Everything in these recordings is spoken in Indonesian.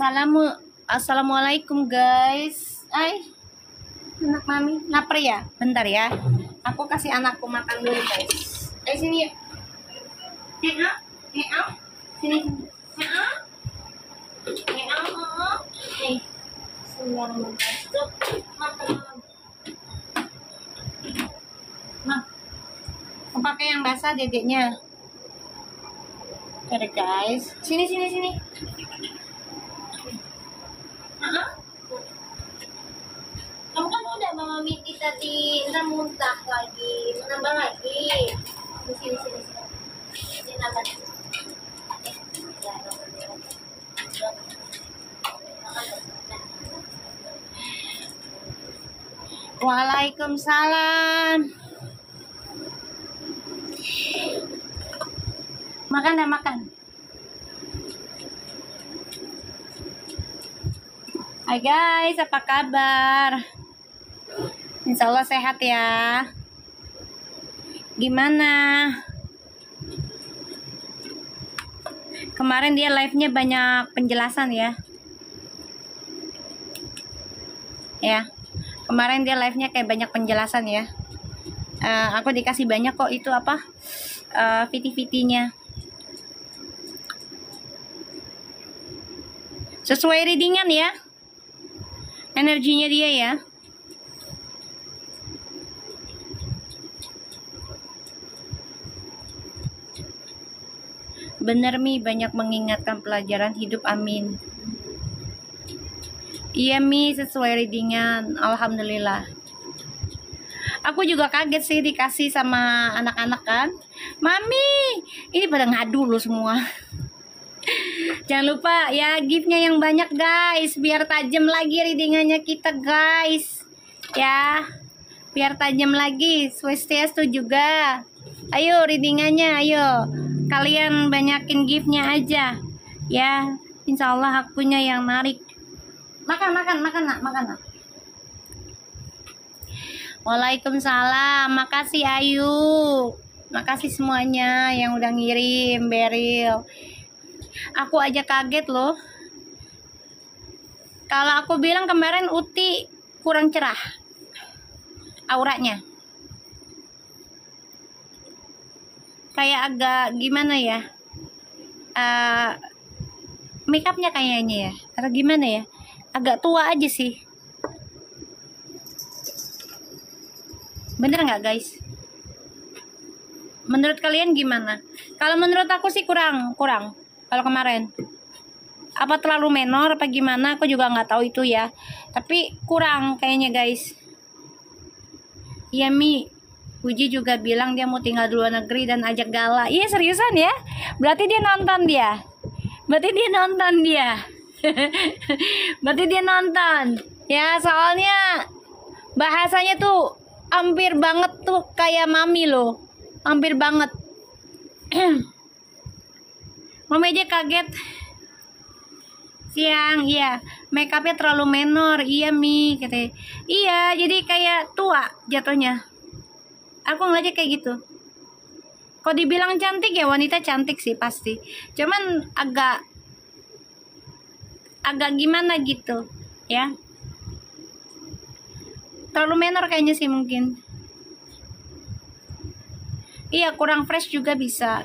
Assalamualaikum guys. Anak mami lapar ya? Bentar ya. Aku kasih anakku makan dulu guys. Sini yuk. Sini. Nih. Sembarang makan. Aku pakai yang basah dedeknya. Oke guys. Sini. Kamu kan udah mama Miti tadi, ntar muntah lagi, menambah lagi. Sini. Ini nambah. Waalaikumsalam. Makan. Hai guys, apa kabar? Insya Allah sehat ya. Gimana? Kemarin dia live-nya banyak penjelasan ya. Kemarin dia live-nya kayak banyak penjelasan ya. Aku dikasih banyak kok itu apa? VT-VT-nya. Sesuai readingan ya. Energinya dia ya. Bener Mi, banyak mengingatkan pelajaran hidup, amin. Iya Mi, sesuai readingan, alhamdulillah. Aku juga kaget sih dikasih sama anak-anak kan. Mami, ini pada ngadu loh semua. Jangan lupa ya giftnya yang banyak guys, biar tajam lagi readingannya kita guys. Ya, biar tajam lagi. Swastiastu juga. Ayo readingannya, ayo. Kalian banyakin giftnya aja. Ya, insya Allah akunya yang narik. Makan nak. Waalaikumsalam. Makasih Ayu. Makasih semuanya yang udah ngirim, Beril. Aku aja kaget loh. Kalau aku bilang kemarin Uti kurang cerah auranya. Kayak agak gimana ya? Makeupnya kayaknya ya. Atau gimana ya? Agak tua aja sih. Bener nggak guys? Menurut kalian gimana? Kalau menurut aku sih kurang. Kalau kemarin, apa terlalu menor apa gimana? Aku juga nggak tahu itu ya. Tapi kurang kayaknya guys. Iya Mi, Puji juga bilang dia mau tinggal di luar negeri dan ajak gala. Iya seriusan ya? Berarti dia nonton dia. Berarti dia nonton. Ya soalnya bahasanya tuh hampir banget tuh kayak Mami loh. Hampir banget. Mama aja kaget. Siang, iya. Makeupnya terlalu menor, iya Mi, katanya. Iya, jadi kayak tua jatuhnya. Aku ngeliatnya kayak gitu. Kalau dibilang cantik ya wanita cantik sih pasti. Cuman agak gimana gitu, ya. Terlalu menor kayaknya sih mungkin. Iya, kurang fresh juga bisa.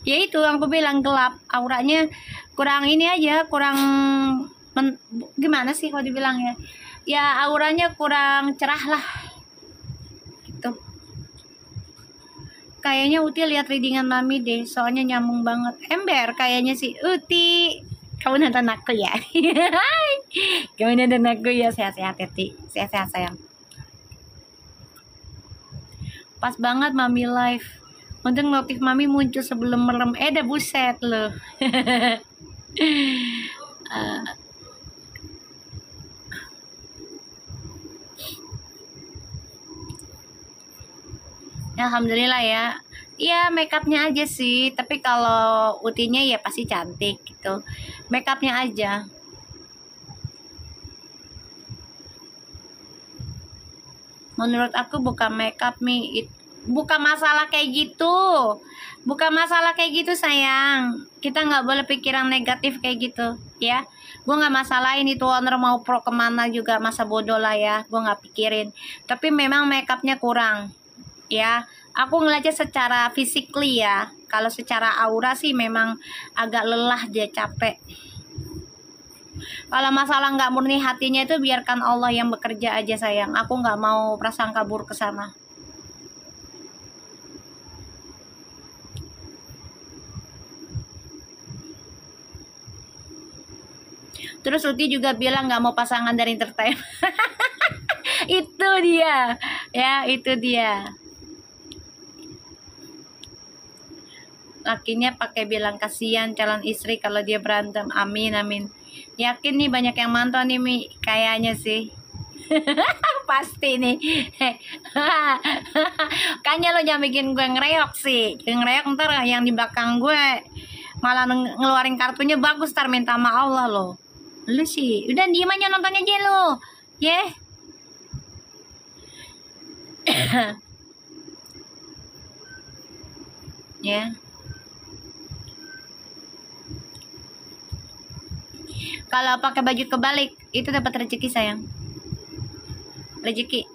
Ya itu yang aku bilang gelap, auranya kurang ini aja, kurang gimana sih kalau dibilang ya? Ya auranya kurang cerah lah. Gitu. Kayaknya Uti lihat readingan Mami deh, soalnya nyambung banget. Ember kayaknya sih Uti. Kamu nonton aku ya? Kamu nonton aku ya, sehat-sehat Uti. Sehat-sehat sayang. Pas banget Mami live. Untung notif Mami muncul sebelum merem. Dah buset loh. Alhamdulillah ya. Iya makeupnya aja sih. Tapi kalau Utinya ya pasti cantik gitu. Makeupnya aja. Menurut aku bukan makeup Mi. Bukan masalah kayak gitu sayang. Kita nggak boleh pikiran negatif kayak gitu ya. Gue nggak masalahin itu owner mau pro kemana juga, masa bodoh lah ya, gue nggak pikirin. Tapi memang makeupnya kurang ya. Aku ngeliatnya secara physically ya, kalau secara aura sih memang agak lelah, dia capek. Kalau masalah nggak murni hatinya itu biarkan Allah yang bekerja aja sayang. Aku nggak mau prasangka buruk ke sana. Terus Uti juga bilang nggak mau pasangan dari entertainment. Itu dia, ya itu dia. Lakinya pakai bilang kasihan calon istri kalau dia berantem. Amin amin. Yakin nih banyak yang mantau nih Mi, kayaknya sih. Pasti nih. Kayaknya lo jangan bikin gue ngereok sih. Ngereok ntar yang di belakang gue malah ngeluarin kartunya bagus, ntar minta sama Allah lo. Lu sih udah diem aja, nonton aja lo ya. Ya kalau pakai baju kebalik itu dapat rezeki sayang, rezeki.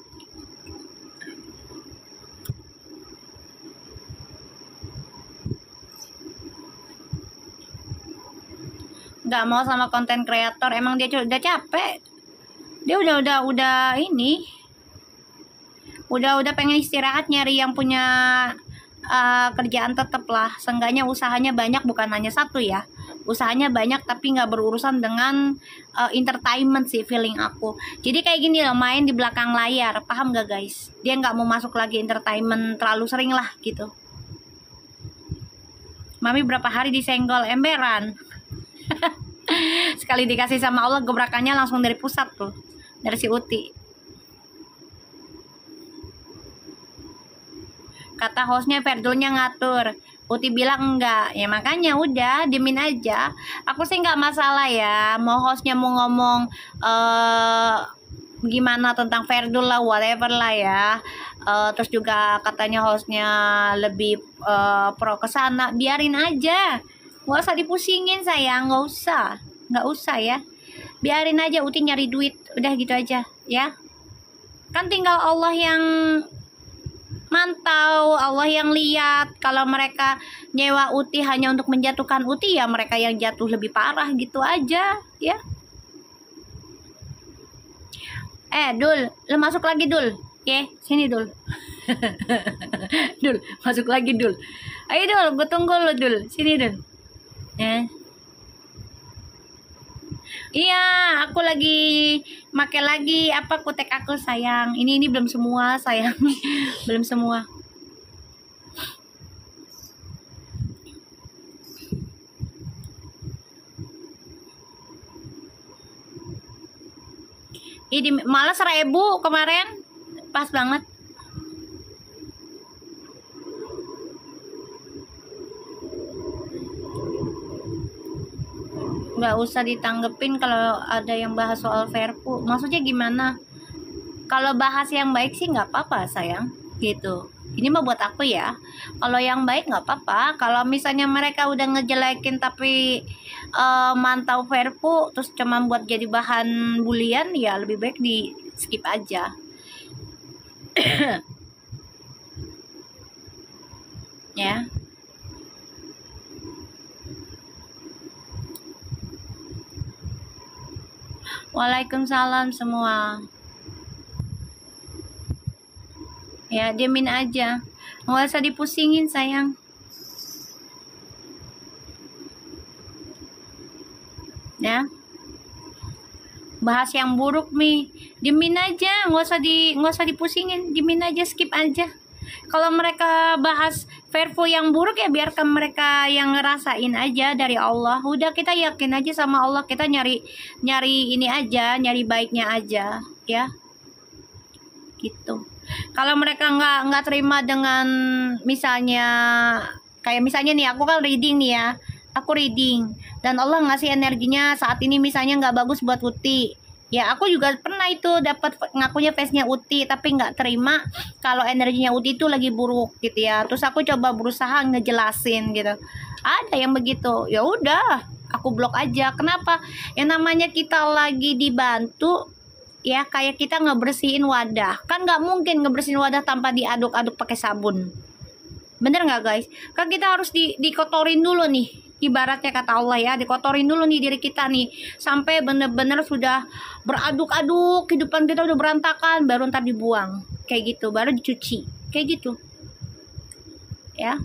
Nggak mau sama konten kreator, emang dia udah capek, dia udah ini udah pengen istirahat, nyari yang punya kerjaan tetap lah. Seenggaknya usahanya banyak, bukan hanya satu ya, usahanya banyak tapi nggak berurusan dengan entertainment sih feeling aku. Jadi kayak gini loh, main di belakang layar, paham gak guys? Dia nggak mau masuk lagi entertainment terlalu sering lah gitu. Mami berapa hari disenggol emberan. Sekali dikasih sama Allah, gebrakannya langsung dari pusat tuh, dari si Uti. Kata hostnya Ferdulnya ngatur, Uti bilang enggak, ya makanya udah diemin aja. Aku sih nggak masalah ya, mau hostnya mau ngomong gimana tentang Ferdul lah, whatever lah ya. Terus juga katanya hostnya lebih pro kesana, biarin aja. Nggak usah dipusingin sayang, nggak usah ya, biarin aja. Uti nyari duit, udah gitu aja ya. Kan tinggal Allah yang mantau, Allah yang lihat. Kalau mereka nyewa Uti hanya untuk menjatuhkan Uti, ya mereka yang jatuh lebih parah gitu aja ya. Dul, lu masuk lagi Dul, oke sini Dul. Dul masuk lagi Dul, ayo Dul, gue tunggu lu Dul, sini Dul. Iya, aku lagi make lagi apa kutek aku sayang. Ini belum semua sayang. Belum semua. Ini malah 1.000 kemarin, pas banget. Nggak usah ditanggepin kalau ada yang bahas soal Verpu. Maksudnya gimana? Kalau bahas yang baik sih nggak apa-apa sayang, gitu. Ini mah buat aku ya. Kalau yang baik nggak apa-apa. Kalau misalnya mereka udah ngejelekin tapi mantau Verpu terus cuma buat jadi bahan bulian, ya lebih baik di skip aja. Ya. Waalaikumsalam semua. Ya diemin aja, nggak usah dipusingin sayang ya. Bahas yang buruk Mi, diemin aja, nggak usah dipusingin, diemin aja, skip aja. Kalau mereka bahas Verpo yang buruk, ya biarkan mereka yang ngerasain aja dari Allah. Udah, kita yakin aja sama Allah, kita nyari ini aja, nyari baiknya aja ya gitu. Kalau mereka nggak terima dengan misalnya kayak misalnya nih, aku kan reading nih ya, aku reading dan Allah ngasih energinya saat ini misalnya nggak bagus buat Uti. Ya aku juga pernah itu dapat ngakunya face-nya Uti, tapi nggak terima kalau energinya Uti itu lagi buruk gitu ya. Terus aku coba berusaha ngejelasin gitu. Ada yang begitu. Ya udah, aku blok aja. Kenapa? Yang namanya kita lagi dibantu, ya kayak kita ngebersihin wadah. Kan nggak mungkin ngebersihin wadah tanpa diaduk-aduk pakai sabun. Bener nggak guys? Kan kita harus dikotorin dulu nih. Ibaratnya kata Allah ya, dikotorin dulu nih diri kita nih. Sampai bener-bener sudah beraduk-aduk, kehidupan kita udah berantakan, baru ntar dibuang. Kayak gitu, baru dicuci. Kayak gitu. Ya.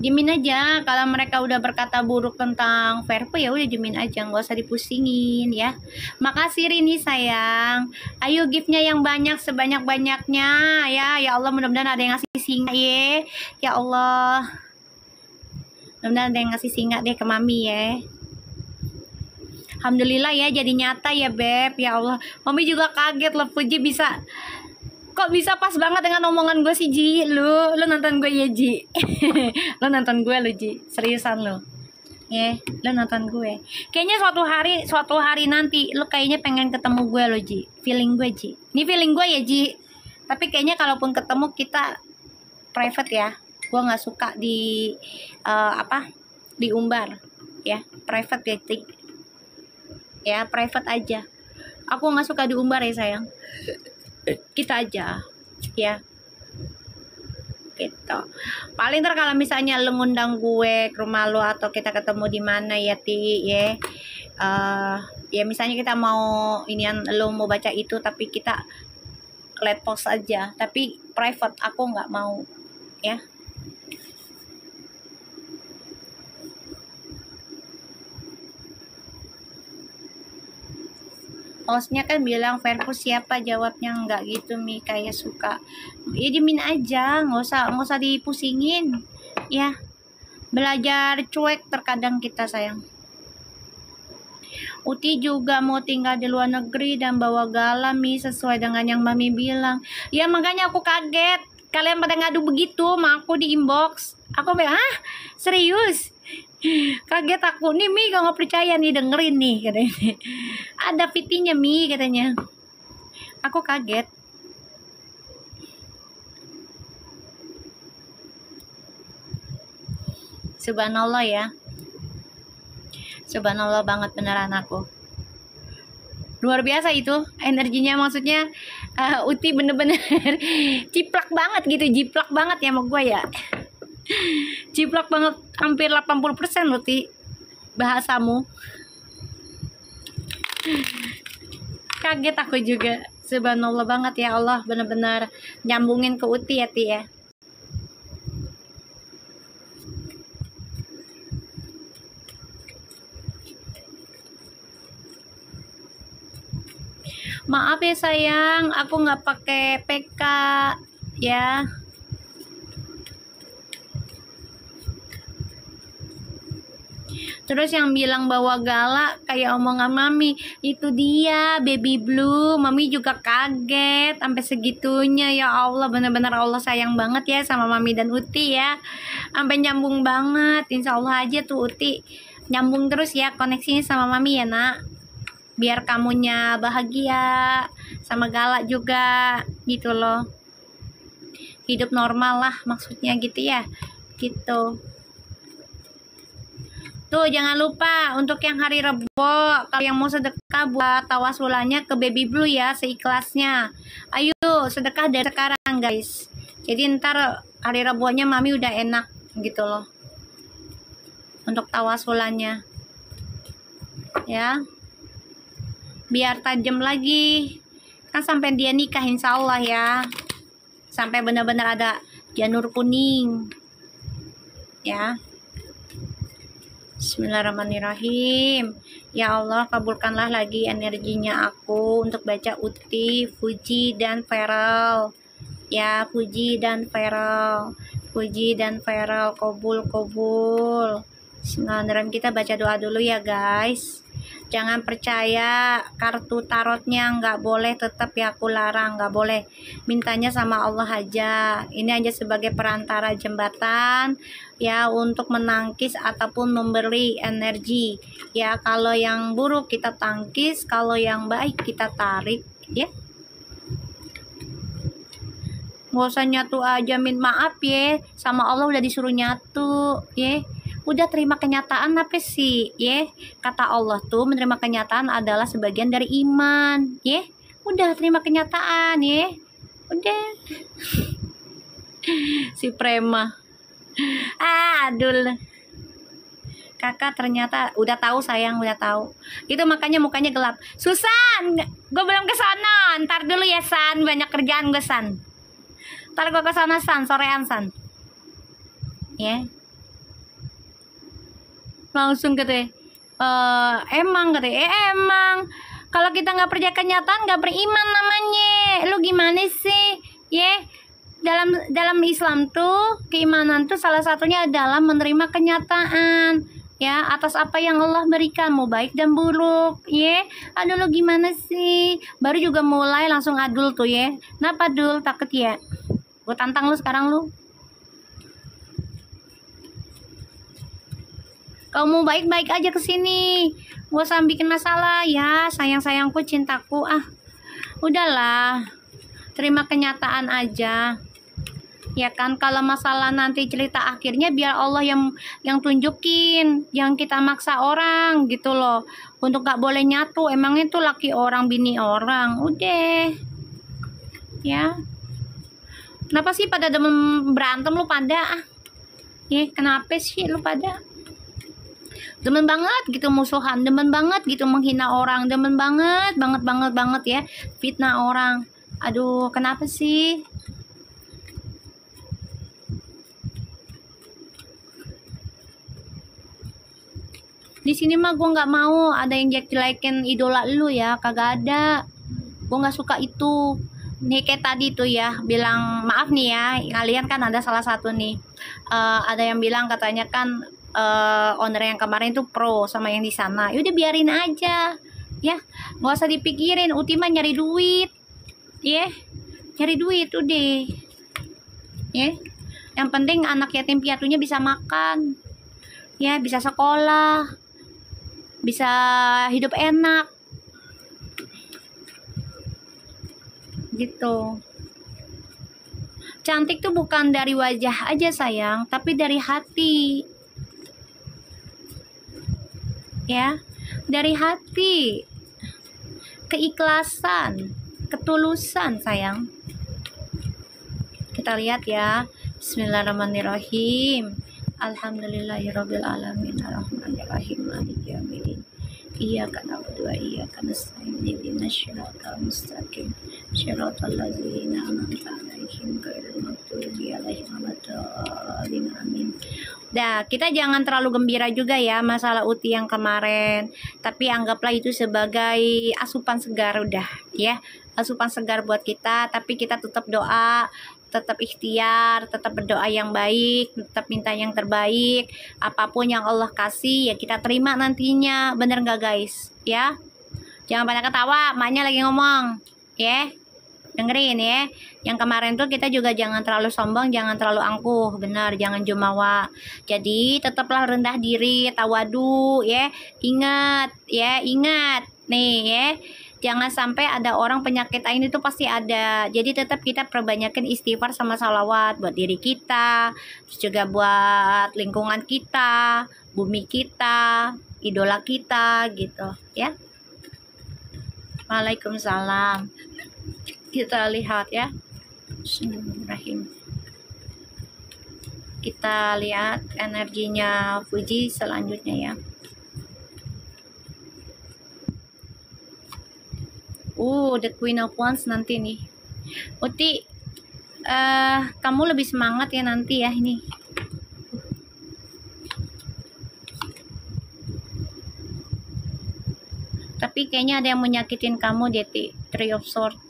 Dimin aja. Kalau mereka udah berkata buruk tentang Verpo, ya udah dimin aja, nggak usah dipusingin ya. Makasih Rini sayang. Ayo giftnya yang banyak, sebanyak-banyaknya ya. Ya Allah, mudah-mudahan ada yang ngasih singa ya. Ya Allah, mudah-mudahan ada yang ngasih singa deh ke mami ya. Alhamdulillah ya, jadi nyata ya Beb. Ya Allah, mami juga kaget loh, Puji bisa, kok bisa pas banget dengan omongan gue sih Ji. Lu nonton gue ya Ji. Lu nonton gue lu Ji, seriusan lu ya. Lu nonton gue, kayaknya suatu hari nanti lu kayaknya pengen ketemu gue lo Ji. Feeling gue Ji, ini feeling gue ya Ji. Tapi kayaknya kalaupun ketemu kita private ya. Gue nggak suka di diumbar ya. Private ya, private aja. Aku nggak suka diumbar ya sayang. Kita aja ya gitu. Paling ntar kalau misalnya lu ngundang gue ke rumah lu atau kita ketemu di mana ya Ti ya, ya misalnya kita mau inian, lu mau baca itu tapi kita let post aja, tapi private, aku nggak mau ya. Hostnya kan bilang Verpo siapa, jawabnya enggak gitu Mi, kayak suka ya dimin aja, nggak usah dipusingin ya. Belajar cuek terkadang kita sayang. Uti juga mau tinggal di luar negeri dan bawa Gala Mi, sesuai dengan yang Mami bilang. Ya makanya aku kaget kalian pada ngadu begitu sama aku di inbox. Aku bilang, ah serius? Kaget aku nih Mi, gak percaya nih, dengerin nih katanya. Ada fitinya Mi katanya. Aku kaget. Subhanallah ya. Subhanallah banget beneran aku. Luar biasa itu energinya, maksudnya Uti bener-bener ciplak banget gitu, jiplak banget ya sama gue ya. Ciplak banget, hampir 80% Uti bahasamu. Kaget aku juga. Subhanallah banget ya Allah, bener-bener nyambungin ke Uti ya Ti ya. Maaf ya sayang, aku nggak pakai PK ya. Terus yang bilang bawa Gala kayak omongan Mami, itu dia baby blue. Mami juga kaget sampai segitunya. Ya Allah, bener-bener Allah sayang banget ya sama Mami dan Uti ya. Sampai nyambung banget. Insya Allah aja tuh Uti nyambung terus ya koneksinya sama Mami ya nak. Biar kamunya bahagia, sama Gala juga gitu loh. Hidup normal lah maksudnya gitu ya. Gitu. Tuh jangan lupa untuk yang hari Rebo, kalau yang mau sedekah buat tawasulannya ke Baby Blue ya, seikhlasnya. Ayo sedekah dari sekarang guys. Jadi ntar hari Rebonya Mami udah enak gitu loh. Untuk tawasulannya. Ya. Biar tajam lagi. Kan sampai dia nikah insya Allah ya. Sampai benar-benar ada janur kuning. Ya. Bismillahirrahmanirrahim. Ya Allah, kabulkanlah lagi energinya aku untuk baca Uti, Puji, dan Feral. Ya, Puji dan Feral. Puji dan Feral, kabul. Bismillahirrahmanirrahim. Kita baca doa dulu ya guys. Jangan percaya kartu tarotnya, nggak boleh, tetap ya aku larang, nggak boleh. Mintanya sama Allah aja. Ini aja sebagai perantara jembatan ya untuk menangkis ataupun memberi energi. Ya kalau yang buruk kita tangkis, kalau yang baik kita tarik ya. Nggak usah nyatu aja, maaf ya, sama Allah udah disuruh nyatu ya. Udah terima kenyataan apa sih ya. Kata Allah tuh menerima kenyataan adalah sebagian dari iman ya. Udah terima kenyataan ya. Udah. Si prema. Aduh. Kakak ternyata udah tahu sayang, udah tahu. Itu makanya mukanya gelap. Susan, gue belum ke sana. Ntar dulu ya San, banyak kerjaan gue San. Ntar gue ke sana San, sorean San. Ya. Langsung kata, emang kata, emang. Kalau kita nggak percaya kenyataan, nggak beriman namanya. Lu gimana sih? Ya. Dalam Islam tuh keimanan tuh salah satunya adalah menerima kenyataan ya atas apa yang Allah berikan, mau baik dan buruk ya. Aduh lo gimana sih, baru juga mulai langsung adul tuh ya. Kenapa dul, takut ya? Gue tantang lu sekarang lu. Kau mau baik-baik aja kesini, gak usah bikin masalah ya. Sayang-sayangku, cintaku, udahlah, terima kenyataan aja ya kan. Kalau masalah nanti cerita akhirnya biar Allah yang tunjukin, yang kita maksa orang gitu loh untuk gak boleh nyatu. Emang itu laki orang bini orang, udah ya. Kenapa sih pada demen berantem lu pada ya? Kenapa sih lu pada demen banget gitu musuhan, demen banget gitu menghina orang, demen banget ya fitnah orang. Aduh, kenapa sih? Di sini mah gue nggak mau ada yang jelek-jelekin idola lu ya, kagak ada. Gue nggak suka itu. Nih kayak tadi tuh ya, bilang maaf nih ya, kalian kan ada salah satu nih, ada yang bilang katanya kan owner yang kemarin tuh pro sama yang di sana. Yaudah biarin aja, ya, nggak usah dipikirin. Uti mah nyari duit, ya, nyari duit udah, ya. Yang penting anak yatim piatunya bisa makan, ya, bisa sekolah, bisa hidup enak gitu. Cantik tuh bukan dari wajah aja sayang, tapi dari hati ya, dari hati, keikhlasan, ketulusan sayang. Kita lihat ya. Bismillahirrahmanirrahim. Alhamdulillahirabbil alamin arrahmanirrahim maliki yaumiddin. Iyyaka na'budu wa iyyaka nasta'in ihdinas siratal mustaqim siratal ladzina an'amta 'alaihim ghairil maghdubi 'alaihim waladdallin amin. Dah, kita jangan terlalu gembira juga ya masalah Uti yang kemarin, tapi anggaplah itu sebagai asupan segar udah ya. Asupan segar buat kita, tapi kita tetap doa, tetap ikhtiar, tetap berdoa yang baik, tetap minta yang terbaik. Apapun yang Allah kasih ya kita terima nantinya, bener nggak guys ya? Jangan pada ketawa, maknya lagi ngomong ya, dengerin ya. Yang kemarin tuh kita juga jangan terlalu sombong, jangan terlalu angkuh, benar, jangan jumawa. Jadi tetaplah rendah diri, tawadu ya. Ingat ya, ingat nih ya, jangan sampai ada orang penyakit lain itu pasti ada. Jadi tetap kita perbanyakin istighfar sama salawat buat diri kita, terus juga buat lingkungan kita, bumi kita, idola kita gitu ya. Waalaikumsalam. Kita lihat ya. Bismillahirrahmanirrahim. Kita lihat energinya Fuji selanjutnya ya. The Queen of Wands nanti nih. Uti, kamu lebih semangat ya nanti ya ini. Tapi kayaknya ada yang menyakitin kamu deh, Three of Swords.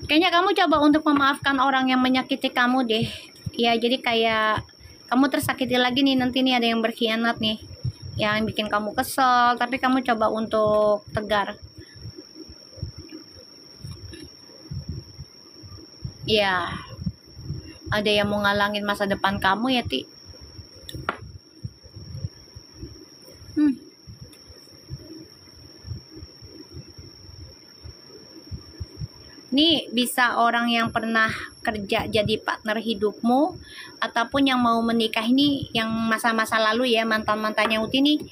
Kayaknya kamu coba untuk memaafkan orang yang menyakiti kamu deh. Ya, jadi kayak kamu tersakiti lagi nih nanti nih, ada yang berkhianat nih, yang bikin kamu kesel, tapi kamu coba untuk tegar. Ya, ada yang mau ngalangin masa depan kamu ya, Ti. Nih bisa orang yang pernah kerja jadi partner hidupmu, ataupun yang mau menikah ini, yang masa-masa lalu ya, mantan-mantannya Uti nih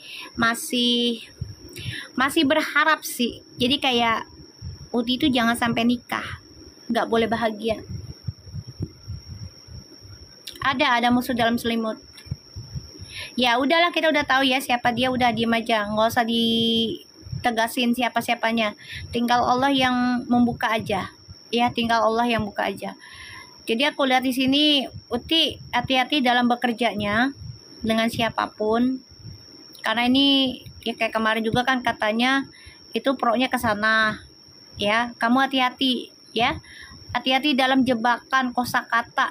masih berharap sih. Jadi kayak Uti itu jangan sampai nikah, nggak boleh bahagia. Ada musuh dalam selimut. Ya udahlah, kita udah tahu ya siapa dia, udah diem aja, nggak usah ditegasin siapa-siapanya. Tinggal Allah yang membuka aja. Ya, tinggal Allah yang buka aja. Jadi aku lihat di sini, Uti hati-hati dalam bekerjanya dengan siapapun. Karena ini ya kayak kemarin juga kan katanya itu pro-nya ke sana. Ya, kamu hati-hati ya. Hati-hati dalam jebakan kosakata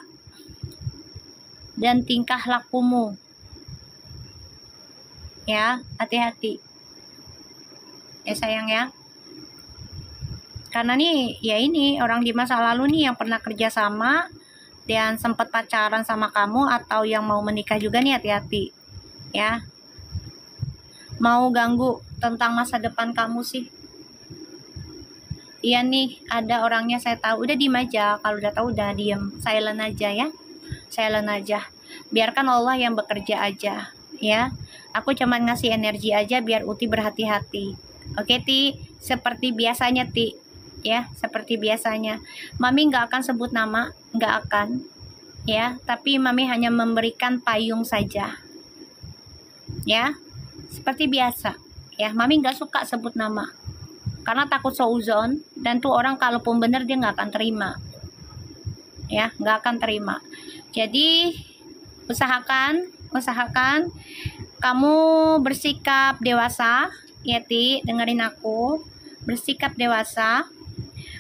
dan tingkah lakumu. Ya, hati-hati. Ya sayang ya. Karena nih, ya ini orang di masa lalu nih yang pernah kerja sama dan sempat pacaran sama kamu, atau yang mau menikah juga nih, hati-hati. Ya. Mau ganggu tentang masa depan kamu sih. Iya nih, ada orangnya saya tahu. Udah diem aja. Kalau udah tahu udah diem. Silent aja ya. Silent aja. Biarkan Allah yang bekerja aja. Ya. Aku cuma ngasih energi aja biar Uti berhati-hati. Oke, Ti. Seperti biasanya, Ti. Ya, seperti biasanya. Mami nggak akan sebut nama, nggak akan, ya. Tapi Mami hanya memberikan payung saja, ya. Seperti biasa, ya. Mami nggak suka sebut nama, karena takut seuzon, dan tuh orang kalaupun bener dia nggak akan terima, ya, nggak akan terima. Jadi usahakan kamu bersikap dewasa, ya Ti. Dengerin aku, bersikap dewasa.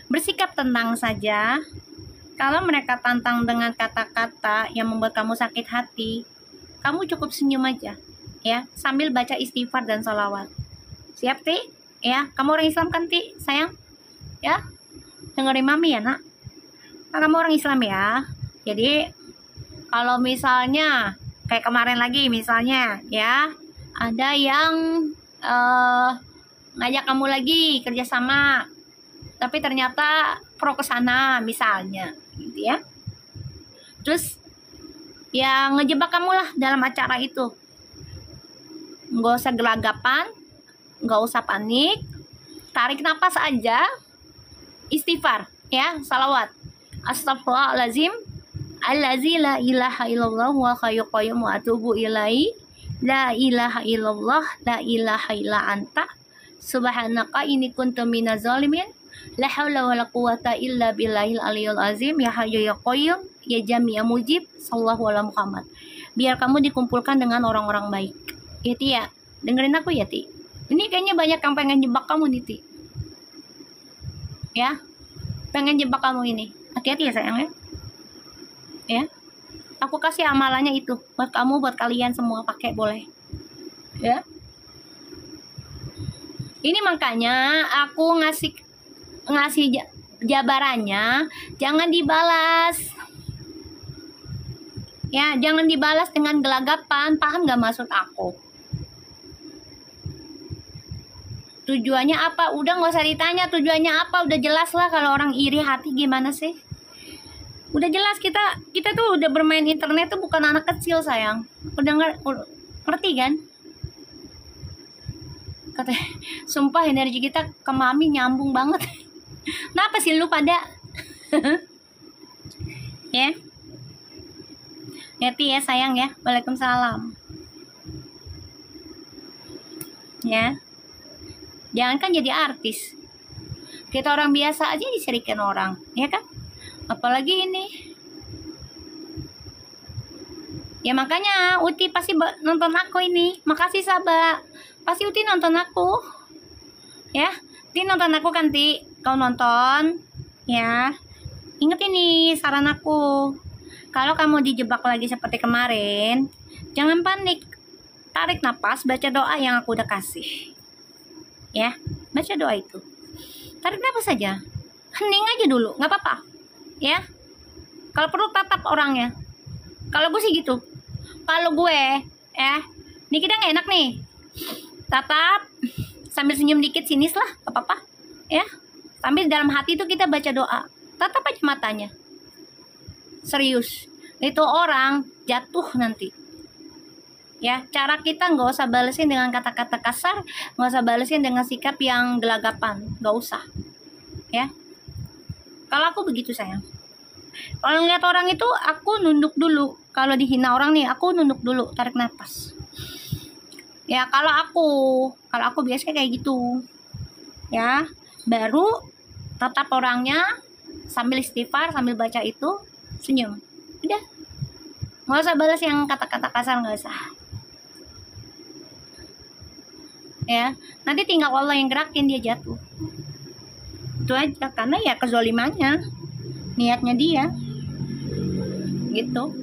Bersikap tenang saja. Kalau mereka tantang dengan kata-kata yang membuat kamu sakit hati, kamu cukup senyum aja, ya, sambil baca istighfar dan sholawat. Siap, Ti? Ya, kamu orang Islam kan, Ti? Sayang? Ya, dengerin Mami ya, nak. Nah, kamu orang Islam ya. Jadi, kalau misalnya, kayak kemarin lagi misalnya, ya, ada yang ngajak kamu lagi kerjasama, tapi ternyata pro ke sana misalnya, gitu ya. Terus ya ngejebak kamu lah dalam acara itu. Nggak usah gelagapan, nggak usah panik, tarik napas aja, istighfar, ya, salawat. Astagfirullahalazim, allazi la ilaha illallah wa hayyul qayyum wa atubu ilaihi, la ilaha illallah, la ilaha illa anta, subhanaka inni kuntu minaz zalimin. La haula wala quwata illa billahil aliyul azim, ya hayyu ya qayyum, ya jami ya mujib, sallallahu ala Muhammad. Biar kamu dikumpulkan dengan orang-orang baik. Ya Ti ya, dengerin aku ya Ti. Ini kayaknya banyak yang pengen jebak kamu nih Ti. Ya, pengen jebak kamu ini. Hati-hati ya sayang ya. Ya, aku kasih amalannya itu buat kamu, buat kalian semua, pakai boleh. Ya. Ini makanya aku ngasih jabarannya, jangan dibalas, ya, jangan dibalas dengan gelagapan. Paham gak maksud aku? Tujuannya apa? Udah nggak usah ditanya tujuannya apa, udah jelas lah. Kalau orang iri hati gimana sih? Udah jelas, kita tuh udah bermain internet tuh bukan anak kecil sayang. Udah ngerti kan? Kata, sumpah energi kita ke Mami nyambung banget. Kenapa sih lu pada? Ya. Ngerti ya sayang ya. Waalaikumsalam. Ya. Jangan kan jadi artis. Kita orang biasa aja disirikan orang, ya kan? Apalagi ini. Ya makanya Uti pasti nonton aku ini. Makasih Sabak. Pasti Uti nonton aku. Ya. Ti nonton aku kan Ti. Kau nonton, ya. Ingat ini saran aku. Kalau kamu dijebak lagi seperti kemarin, jangan panik. Tarik napas, baca doa yang aku udah kasih. Ya, baca doa itu. Tarik napas saja. Hening aja dulu, nggak apa-apa. Ya. Kalau perlu tatap orangnya. Kalau gue sih gitu. Kalau gue, ya, ini kita nggak enak nih. Tatap, sambil senyum dikit sinis lah, nggak apa-apa. Ya. Tapi dalam hati itu kita baca doa, tatap aja matanya, serius, itu orang jatuh nanti. Ya, cara kita nggak usah balesin dengan kata-kata kasar, nggak usah balesin dengan sikap yang gelagapan, nggak usah. Ya, kalau aku begitu sayang. Kalau ngeliat orang itu, aku nunduk dulu. Kalau dihina orang nih, aku nunduk dulu, tarik nafas. Ya, kalau aku biasanya kayak gitu. Ya, baru tatap orangnya sambil istighfar, sambil baca itu, senyum. Udah, nggak usah balas yang kata-kata kasar, nggak usah. Ya, nanti tinggal Allah yang gerakin dia jatuh. Itu aja, karena ya kezolimannya, niatnya dia, gitu.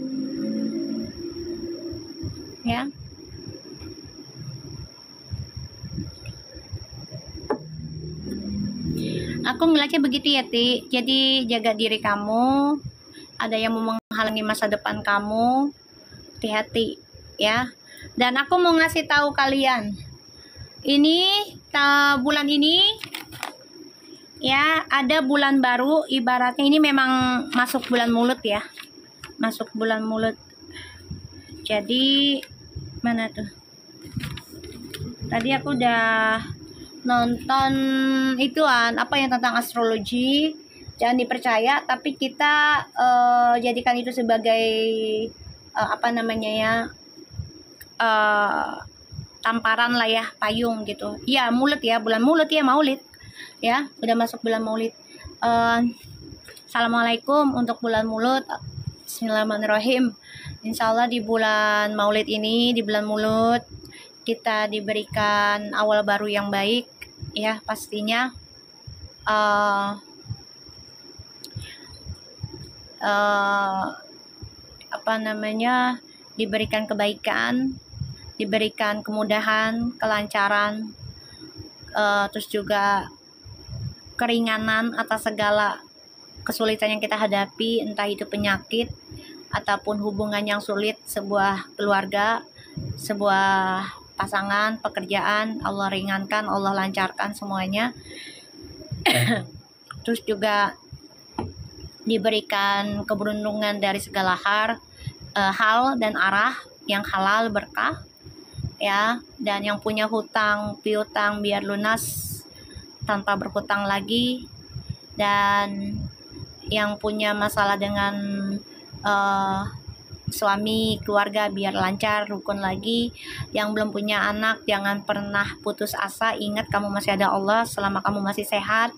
Ya. Aku ngeliatnya begitu ya, Ti. Jadi jaga diri kamu. Ada yang mau menghalangi masa depan kamu, hati-hati ya. Dan aku mau ngasih tahu kalian, ini bulan ini ya, ada bulan baru, ibaratnya ini memang masuk bulan mulut ya. Masuk bulan mulut. Jadi mana tuh? Tadi aku udah nonton ituan apa yang tentang astrologi. Jangan dipercaya, tapi kita jadikan itu sebagai apa namanya ya, tamparan lah ya, payung gitu. Ya, mulut ya, bulan mulut ya, Maulid. Ya, udah masuk bulan Maulid. Assalamualaikum untuk bulan mulut. Bismillahirrahmanirrahim. Insya Allah di bulan Maulid ini, di bulan mulut, kita diberikan awal baru yang baik ya, pastinya. Apa namanya, diberikan kebaikan, diberikan kemudahan, kelancaran, terus juga keringanan atas segala kesulitan yang kita hadapi, entah itu penyakit ataupun hubungan yang sulit, sebuah keluarga, sebuah pasangan, pekerjaan, Allah ringankan, Allah lancarkan semuanya. Terus juga diberikan keberuntungan dari segala hal dan arah yang halal, berkah ya. Dan yang punya hutang piutang biar lunas tanpa berhutang lagi, dan yang punya masalah dengan suami, keluarga biar lancar, rukun lagi. Yang belum punya anak, jangan pernah putus asa. Ingat, kamu masih ada Allah selama kamu masih sehat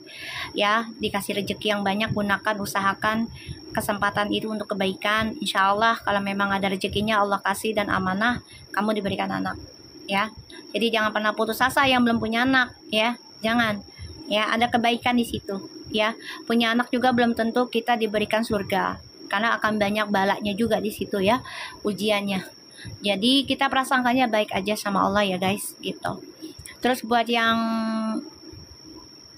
ya. Dikasih rezeki yang banyak, gunakan, usahakan kesempatan itu untuk kebaikan. Insya Allah kalau memang ada rezekinya Allah kasih dan amanah, kamu diberikan anak ya. Jadi jangan pernah putus asa yang belum punya anak ya, jangan ya. Ada kebaikan di situ ya. Punya anak juga belum tentu kita diberikan surga, karena akan banyak balanya juga di situ ya, ujiannya. Jadi kita prasangkanya baik aja sama Allah ya guys, gitu. Terus buat yang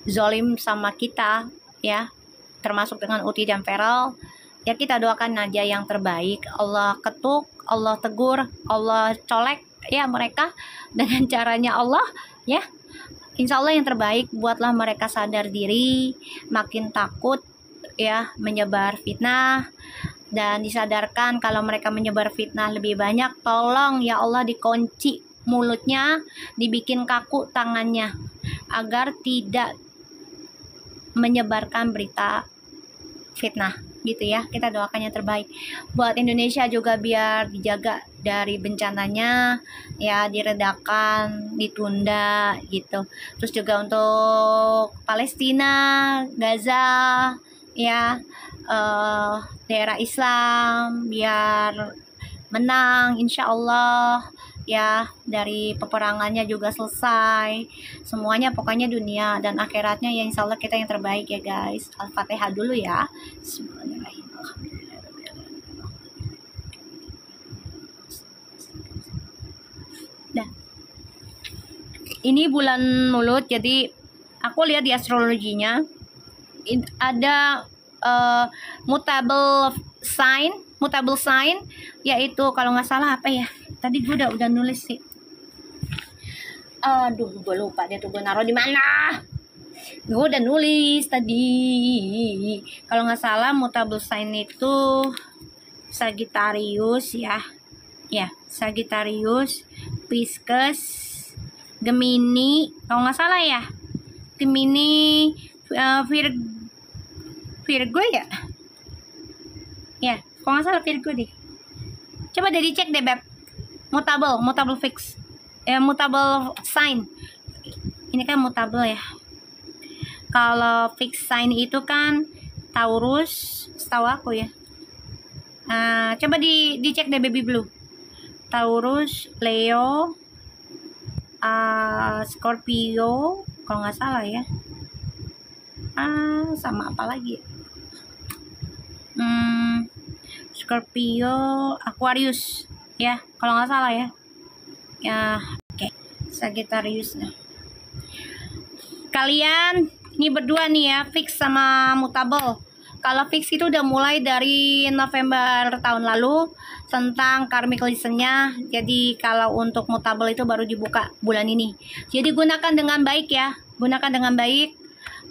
zolim sama kita ya, termasuk dengan Uti dan Feral, ya kita doakan aja yang terbaik. Allah ketuk, Allah tegur, Allah colek ya mereka dengan caranya Allah ya. Insya Allah yang terbaik. Buatlah mereka sadar diri, makin takut ya menyebar fitnah, dan disadarkan kalau mereka menyebar fitnah lebih banyak, tolong ya Allah dikunci mulutnya, dibikin kaku tangannya agar tidak menyebarkan berita fitnah gitu ya. Kita doakan yang terbaik. Buat Indonesia juga biar dijaga dari bencananya ya, diredakan, ditunda gitu. Terus juga untuk Palestina, Gaza ya, daerah Islam biar menang insya Allah ya, dari peperangannya juga selesai semuanya, pokoknya dunia dan akhiratnya ya insya Allah kita yang terbaik ya guys. Al-Fatihah dulu ya. Bismillahirrahmanirrahim. Nah, ini bulan mulut, jadi aku lihat di astrologinya ada mutable sign, yaitu kalau nggak salah apa ya, tadi gue udah nulis sih, aduh gue lupa deh tuh gue naruh di mana. Gue udah nulis tadi. Kalau nggak salah mutable sign itu Sagittarius ya. Ya, Sagittarius, Pisces, Gemini. Kalau nggak salah ya. Gemini, Virgo ya. Ya, kalau nggak salah Virgo deh. Coba deh dicek deh, Beb. Mutable fix. Mutable sign. Ini kan mutable ya. Kalau fix sign itu kan Taurus, setahu aku ya. Coba dicek deh Baby Blue. Taurus, Leo, Scorpio, kalau nggak salah ya. Sama apa lagi? Scorpio, Aquarius, ya, kalau nggak salah ya. Ya, oke. Sagittarius. Nah. Kalian ini berdua nih ya, fix sama mutable. Kalau fix itu udah mulai dari November tahun lalu tentang karmic lesson-nya. Jadi kalau untuk mutable itu baru dibuka bulan ini. Jadi gunakan dengan baik ya. Gunakan dengan baik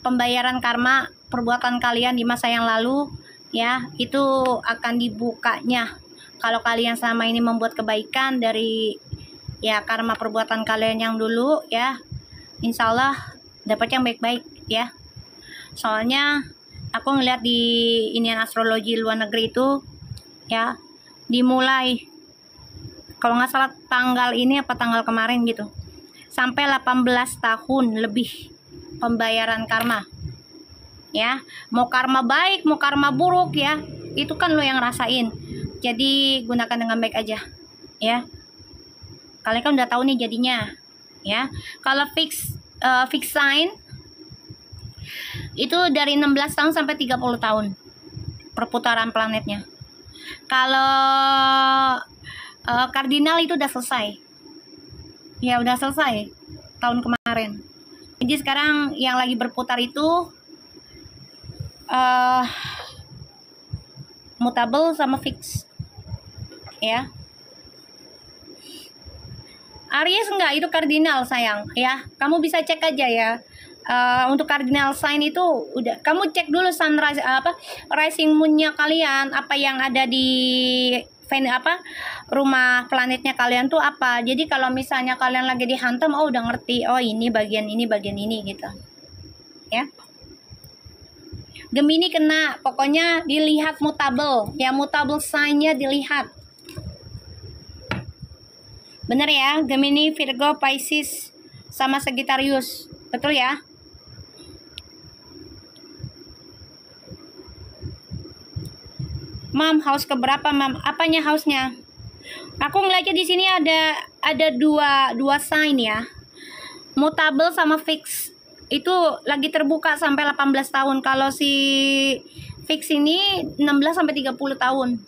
pembayaran karma perbuatan kalian di masa yang lalu ya. Itu akan dibukanya. Kalau kalian selama ini membuat kebaikan dari ya karma perbuatan kalian yang dulu ya, insya Allah dapat yang baik-baik ya. Soalnya aku ngeliat di inian astrologi luar negeri itu ya, dimulai kalau nggak salah tanggal ini apa tanggal kemarin gitu sampai 18 tahun lebih pembayaran karma ya. Mau karma baik mau karma buruk ya, itu kan lo yang rasain. Jadi gunakan dengan baik aja ya. Kalian kan udah tahu nih jadinya ya. Kalau fix sign itu dari 16 tahun sampai 30 tahun perputaran planetnya. Kalau kardinal itu udah selesai. Ya udah selesai tahun kemarin. Jadi sekarang yang lagi berputar itu mutable sama fix. Ya. Aries enggak, itu kardinal sayang ya. Kamu bisa cek aja ya. Untuk cardinal sign itu udah kamu cek dulu sunrise rising moonnya kalian, apa yang ada di rumah planetnya kalian tuh apa. Jadi kalau misalnya kalian lagi dihantam, udah ngerti, ini bagian ini gitu ya. Gemini kena, pokoknya dilihat mutable ya, mutable sign-nya dilihat bener ya. Gemini, Virgo, Pisces sama Sagittarius, betul ya. Mam, house keberapa, Mam? Apanya house-nya? Aku ngeliatnya di sini ada dua sign ya. Mutable sama fix. Itu lagi terbuka sampai 18 tahun. Kalau si fix ini 16 sampai 30 tahun.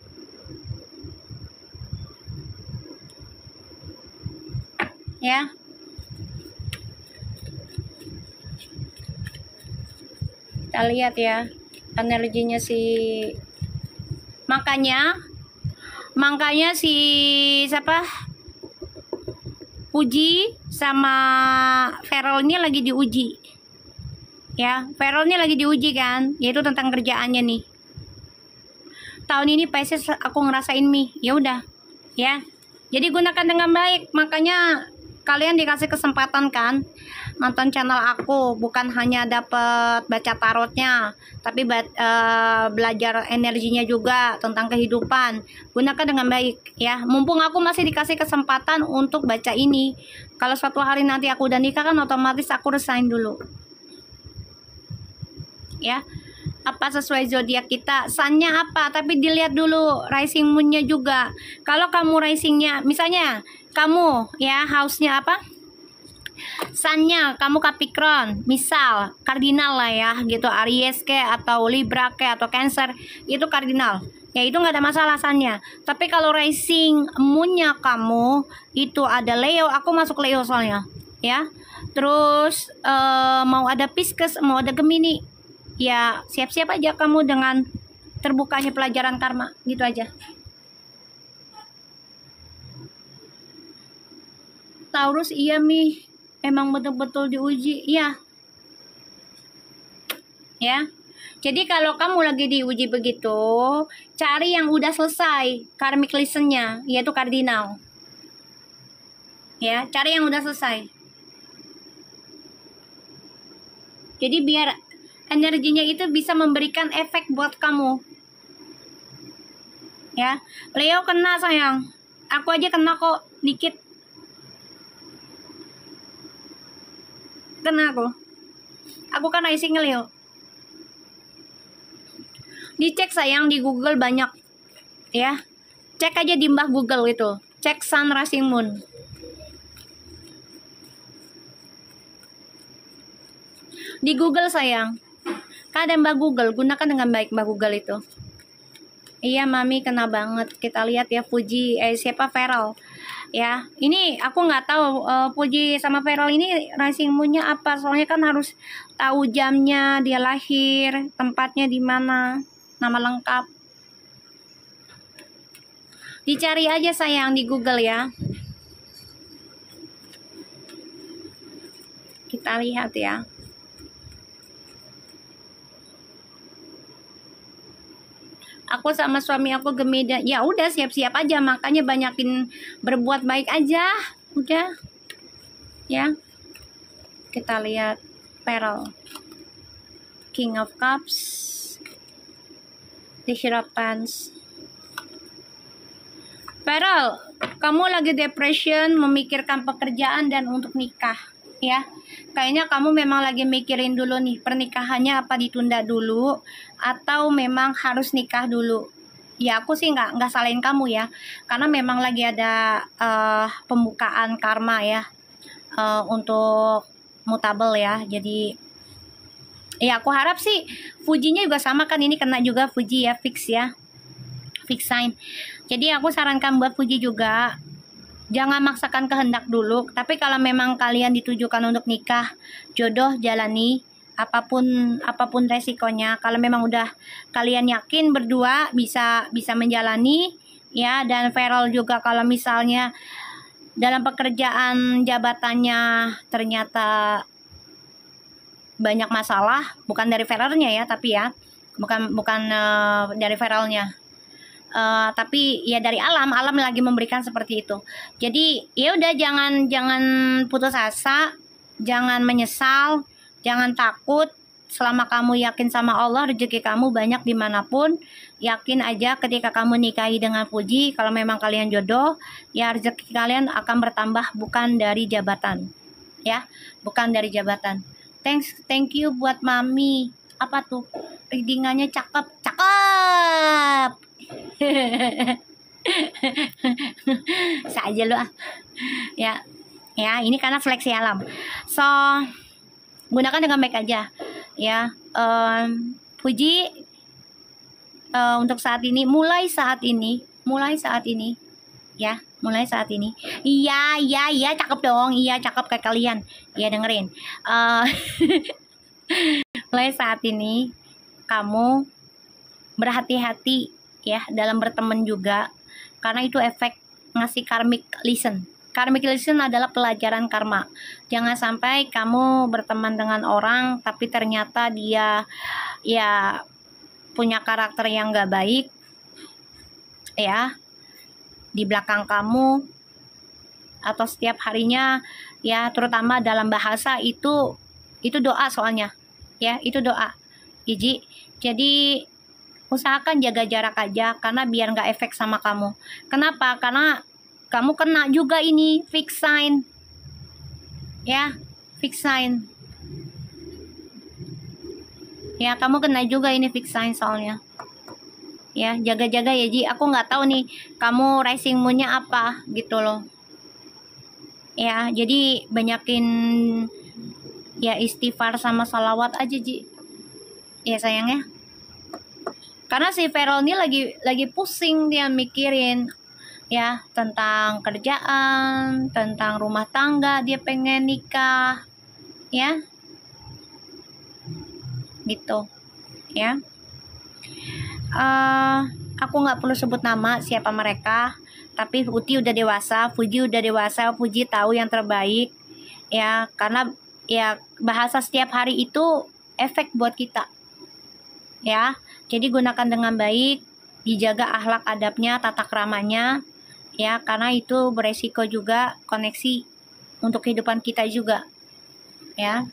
Ya. Kita lihat ya energinya makanya si siapa Puji sama Feral ini lagi diuji ya. Feral ini lagi diuji kan, yaitu tentang kerjaannya nih. Tahun ini Pisces aku ngerasain ya udah ya. Jadi gunakan dengan baik. Makanya kalian dikasih kesempatan kan nonton channel aku, bukan hanya dapat baca tarotnya, tapi belajar energinya juga tentang kehidupan. Gunakan dengan baik ya. Mumpung aku masih dikasih kesempatan untuk baca ini. Kalau suatu hari nanti aku udah nikah kan otomatis aku resign dulu ya. Apa sesuai zodiak kita, sunnya apa, tapi dilihat dulu rising moonnya juga. Kalau kamu risingnya misalnya kamu ya house-nya apa, sunnya kamu Capricorn, misal kardinal lah ya gitu, Aries ke atau Libra ke atau Cancer, itu kardinal ya, itu nggak ada masalah sunnya. Tapi kalau rising moonnya kamu itu ada Leo, aku masuk Leo soalnya ya. Terus mau ada Pisces, mau ada Gemini, ya siap-siap aja kamu dengan terbukanya pelajaran karma gitu aja. Taurus iya emang betul-betul diuji ya. ya. Jadi kalau kamu lagi diuji begitu, cari yang udah selesai karmic lesson-nya, yaitu kardinal. Ya, cari yang udah selesai. Jadi biar energinya itu bisa memberikan efek buat kamu. Ya, Leo kena sayang. Aku aja kena kok, dikit. Kena aku. Aku kan rising Leo. Dicek sayang di Google banyak. Ya. Cek aja di mbah Google itu. Cek Sun Rising Moon. Di Google sayang. Kan ada mbah Google, gunakan dengan baik mbah Google itu. Iya mami kena banget. Kita lihat ya Fuji, siapa Feral. Ya, ini aku nggak tahu Fuji sama Feral ini rising moonnya apa. Soalnya kan harus tahu jamnya dia lahir, tempatnya di mana, nama lengkap. Dicari aja sayang di Google ya. Kita lihat ya. Aku sama suami aku Gemida. Ya udah siap-siap aja, makanya banyakin berbuat baik aja. Udah. Ya. Kita lihat Pearl. King of Cups. The Hierophant. Pearl, kamu lagi depression, memikirkan pekerjaan dan untuk nikah, ya. Kayaknya kamu memang lagi mikirin dulu nih, pernikahannya apa ditunda dulu atau memang harus nikah dulu. Ya aku sih nggak salahin kamu ya, karena memang lagi ada pembukaan karma ya untuk mutabel ya. Jadi ya aku harap sih Fujinya juga sama kan, ini kena juga Fuji ya, fix ya. Fix sign. Jadi aku sarankan buat Fuji juga, jangan maksakan kehendak dulu. Tapi kalau memang kalian ditujukan untuk nikah, jodoh jalani, apapun resikonya. Kalau memang udah kalian yakin berdua bisa menjalani, ya. Dan Feral juga kalau misalnya dalam pekerjaan jabatannya ternyata banyak masalah, bukan dari Feralnya ya, tapi ya bukan dari Feralnya. Tapi ya dari alam lagi memberikan seperti itu. Jadi ya udah jangan putus asa, jangan menyesal, jangan takut. Selama kamu yakin sama Allah, rezeki kamu banyak dimanapun. Yakin aja ketika kamu nikahi dengan Fuji, kalau memang kalian jodoh, ya rezeki kalian akan bertambah, bukan dari jabatan, ya, bukan dari jabatan. Thank you buat mami. Apa tuh? Readingannya cakep. Saja lu ah. Ya ini karena seleksi alam. So gunakan dengan baik aja ya. Fuji untuk saat ini, mulai saat ini ya, mulai saat ini. Iya cakep dong, iya cakep kayak kalian. Iya dengerin. Mulai saat ini kamu berhati-hati ya dalam berteman juga, karena itu efek ngasih karmic lesson. Karmic lesson adalah pelajaran karma. Jangan sampai kamu berteman dengan orang tapi ternyata dia ya punya karakter yang gak baik ya di belakang kamu, atau setiap harinya ya, terutama dalam bahasa itu doa soalnya ya, itu doa. Jadi usahakan jaga jarak aja, karena biar nggak efek sama kamu. Kenapa? Karena kamu kena juga ini fix sign ya, fix sign ya, kamu kena juga ini fix sign soalnya ya. Jaga-jaga ya Ji. Aku nggak tahu nih kamu rising moonnya apa gitu loh ya. Jadi banyakin ya istighfar sama salawat aja Ji ya sayangnya. Karena si Feral ini lagi pusing, dia mikirin ya tentang kerjaan, tentang rumah tangga, dia pengen nikah ya gitu ya. Aku nggak perlu sebut nama siapa mereka, tapi Fuji udah dewasa, Fuji tahu yang terbaik ya, karena ya bahasa setiap hari itu efek buat kita ya. Jadi gunakan dengan baik, dijaga akhlak adabnya, tata keramanya, ya, karena itu beresiko juga koneksi untuk kehidupan kita juga, ya.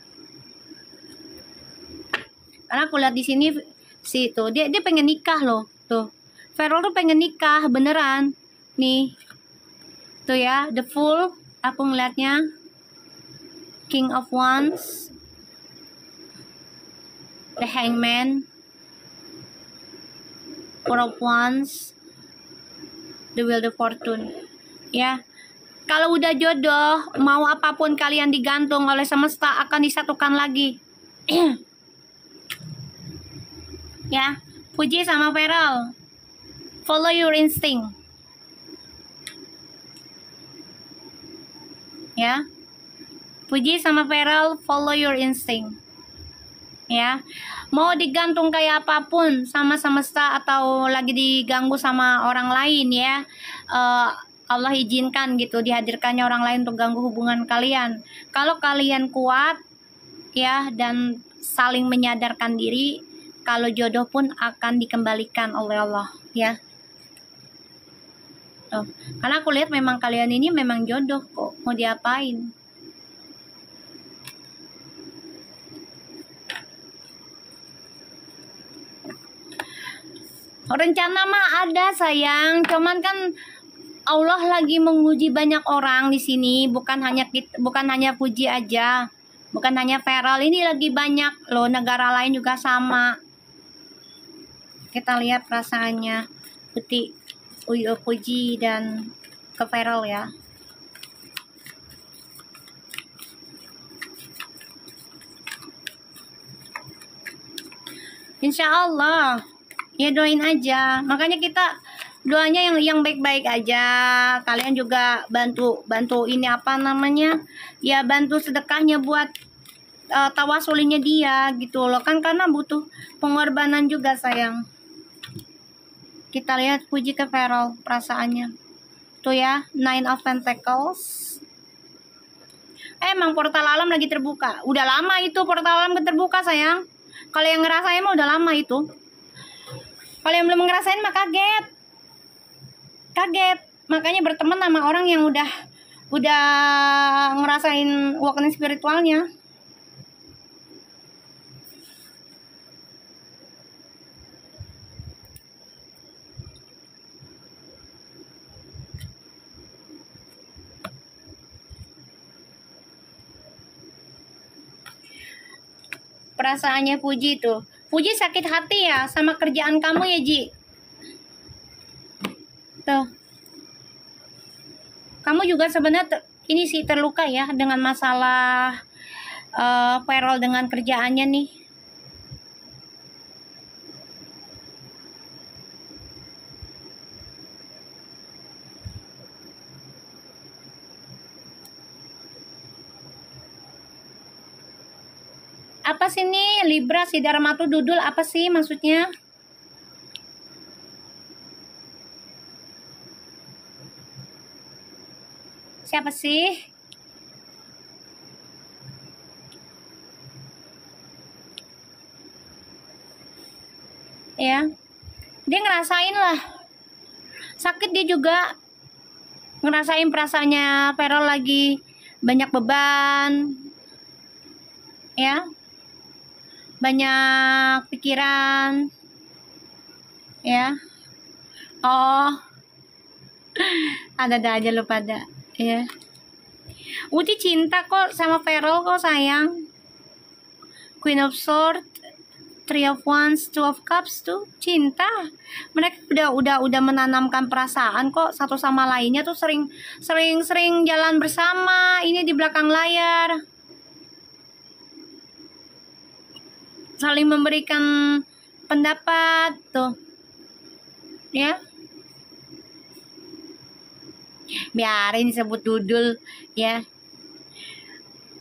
Karena aku lihat di sini si tuh dia pengen nikah loh, tuh. Ferrell tuh pengen nikah beneran, nih, tuh ya, the Fool, aku ngeliatnya, King of Wands, the Hangman, Four of Wands, the Wheel of Fortune, ya. Kalau udah jodoh, mau apapun kalian digantung oleh semesta akan disatukan lagi. Ya, Puji sama Ferrell, follow your instinct. Ya, Puji sama Ferrell, follow your instinct. Ya, mau digantung kayak apapun sama semesta atau lagi diganggu sama orang lain, ya, Allah izinkan gitu dihadirkannya orang lain untuk ganggu hubungan kalian. Kalau kalian kuat, ya, dan saling menyadarkan diri, kalau jodoh pun akan dikembalikan oleh Allah, ya. Tuh. Karena aku lihat memang kalian ini memang jodoh kok, mau diapain. Rencana mah ada sayang, cuman kan Allah lagi menguji banyak orang di sini, bukan hanya Puji aja, bukan hanya Ferrell, ini lagi banyak loh, negara lain juga sama. Kita lihat perasaannya Puji dan ke Ferrell, ya. Insya Allah, ya doain aja. Makanya kita doanya yang baik-baik aja. Kalian juga bantu ini apa namanya, ya, bantu sedekahnya buat tawasulinnya dia gitu loh kan, karena butuh pengorbanan juga sayang. Kita lihat Puji ke Ferrell perasaannya tuh ya, Nine of Pentacles. Emang portal alam lagi terbuka, udah lama itu portal alam terbuka sayang. Kalau yang ngerasain mah udah lama itu. Kalau yang belum ngerasain mah kaget. Makanya berteman sama orang yang udah ngerasain awakening spiritualnya. Perasaannya Puji tuh. Puji sakit hati ya sama kerjaan kamu ya, Ji. Tuh. Kamu juga sebenarnya ini sih terluka ya dengan masalah Ferrell dengan kerjaannya nih. Apa sih nih Libra si Darmatu Dudul, apa sih maksudnya? Siapa sih? Ya, dia ngerasain lah sakit, dia juga ngerasain perasaannya Ferrell lagi banyak beban, ya, banyak pikiran, ya. Oh, ada aja lo pada, ya. Uci cinta kok sama Ferrell kok sayang. Queen of Swords, Three of Wands, Two of Cups tuh cinta. Mereka udah menanamkan perasaan kok satu sama lainnya tuh, sering jalan bersama. Ini di belakang layar. Saling memberikan pendapat tuh. Ya. Biarin disebut Dudul ya.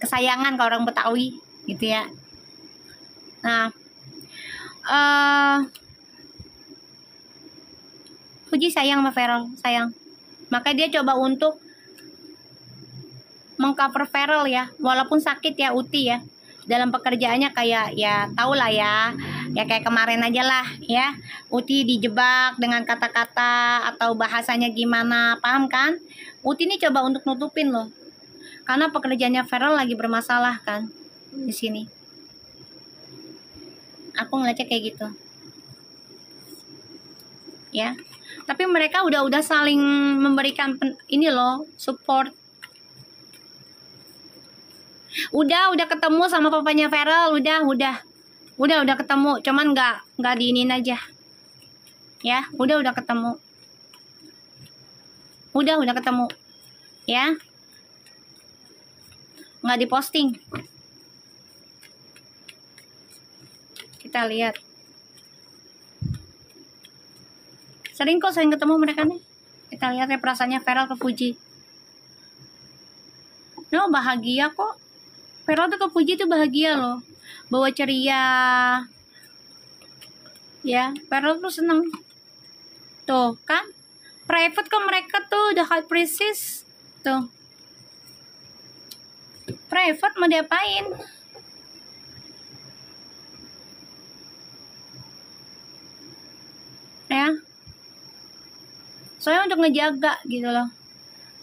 Kesayangan ke orang Betawi gitu ya. Nah, Puji sayang sama Ferrell, sayang. Maka dia coba untuk mengcover Ferrell ya, walaupun sakit ya Uti ya. Dalam pekerjaannya kayak ya tau lah ya, Ya kayak kemarin aja lah ya. Uti dijebak dengan kata-kata atau bahasanya gimana, paham kan? Uti ini coba untuk nutupin loh. Karena pekerjaannya Feral lagi bermasalah kan di sini. Aku ngeliatnya kayak gitu. Ya. Tapi mereka udah saling memberikan ini loh, support. Udah ketemu sama papanya Feral, udah ketemu, cuman nggak diinin aja. Ya, udah ketemu. Udah ketemu. Ya. Nggak diposting. Kita lihat. Sering ketemu mereka nih. Kita lihat ya perasaannya Feral ke Puji. No, bahagia kok. Feral tuh ke Puji tuh bahagia loh. Bawa ceria. Ya, Feral tuh seneng. Tuh, kan? Private kok mereka tuh, udah high princess. Tuh. Private mau diapain? Ya. Soalnya untuk ngejaga gitu loh.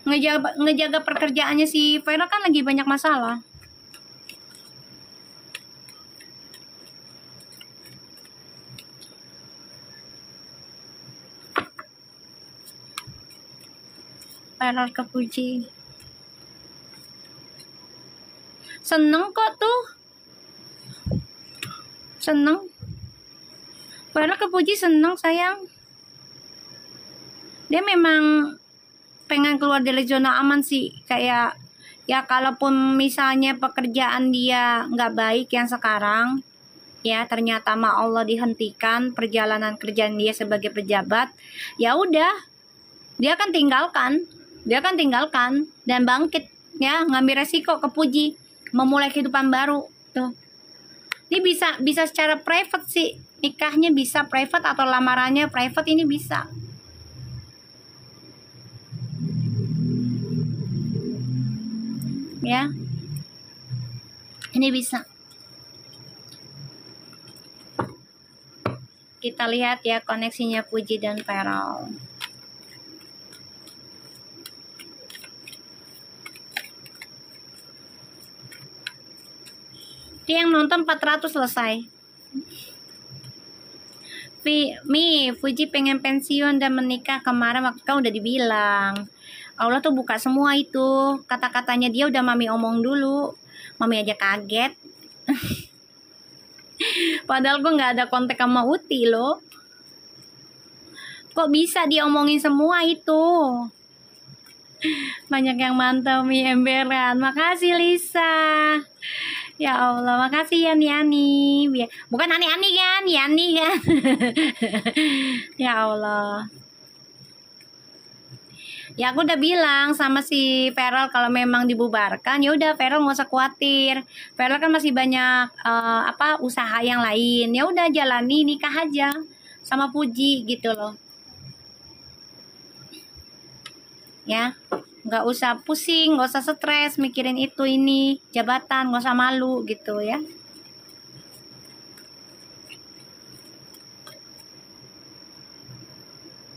Ngejaga pekerjaannya si Feral kan lagi banyak masalah. Feral ke Puji. Seneng kok tuh. Seneng. Feral ke Puji seneng sayang. Dia memang pengen keluar dari zona aman sih. Kayak ya kalaupun misalnya pekerjaan dia nggak baik yang sekarang, ya ternyata ma Allah dihentikan perjalanan kerjaan dia sebagai pejabat, ya udah dia akan tinggalkan dan bangkit ya, ngambil resiko ke Puji, memulai kehidupan baru tuh. Ini bisa secara private sih, nikahnya bisa private atau lamarannya private, ini bisa. Ya. Ini bisa. Kita lihat ya koneksinya Puji dan Feral. Dia yang nonton 400 selesai. Puji pengen pensiun dan menikah. Kemarin waktu kan udah dibilang. Allah tuh buka semua itu. Kata-katanya dia udah mami omong dulu. Mami aja kaget. Padahal gue gak ada kontak sama Uti loh. Kok bisa dia omongin semua itu? Banyak yang mantau Mi emberan. Makasih Lisa. Ya Allah, makasih Yani. Bukan Ani kan, Yani kan. Ya Allah. Ya aku udah bilang sama si Feral kalau memang dibubarkan, ya udah Feral nggak usah khawatir. Feral kan masih banyak usaha yang lain. Ya udah jalani nikah aja sama Puji gitu loh. Ya, nggak usah pusing, nggak usah stres mikirin itu ini jabatan, nggak usah malu gitu ya.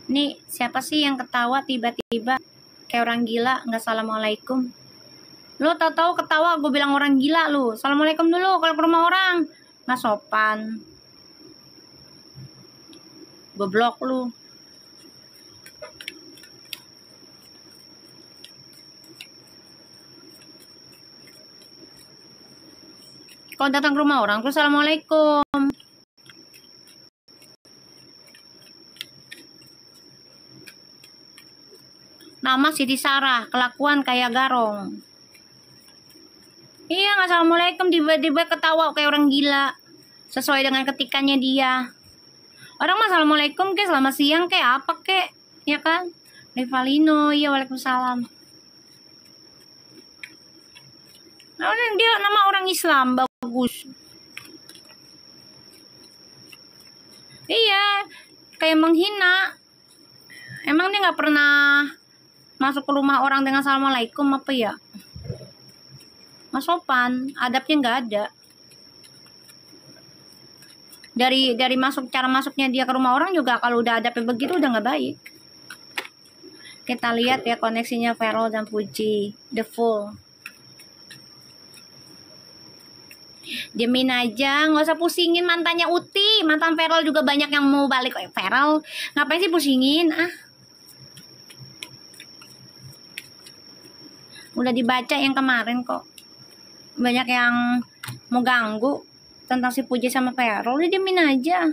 Nih, siapa sih yang ketawa tiba-tiba kayak orang gila, nggak assalamualaikum? Lu tahu-tahu ketawa, gue bilang orang gila lu. Assalamualaikum dulu kalau ke rumah orang. Nggak sopan. Gue blok lu. Kalau datang ke rumah orang, terus assalamualaikum. Nama Siti Sarah, kelakuan kayak garong. Iya, assalamualaikum, tiba-tiba ketawa kayak orang gila. Sesuai dengan ketikannya dia. Orang mah assalamualaikum ke, selamat siang ke, apa ke, ya kan? Rivalino, iya waalaikumsalam. Nah, dia nama orang Islam, bagus. Iya, kayak menghina. Emang dia nggak pernah masuk ke rumah orang dengan assalamualaikum apa ya? Nggak sopan, adabnya nggak ada. Dari cara masuknya dia ke rumah orang juga kalau udah ada begitu udah nggak baik. Kita lihat ya koneksinya Feral dan Fuji, the full. Diemin aja, nggak usah pusingin mantannya Uti. Mantan Feral juga banyak yang mau balik. Feral, ngapain sih pusingin? Udah dibaca yang kemarin kok. Banyak yang mau ganggu tentang si Puji sama Feral. Udah diemin aja.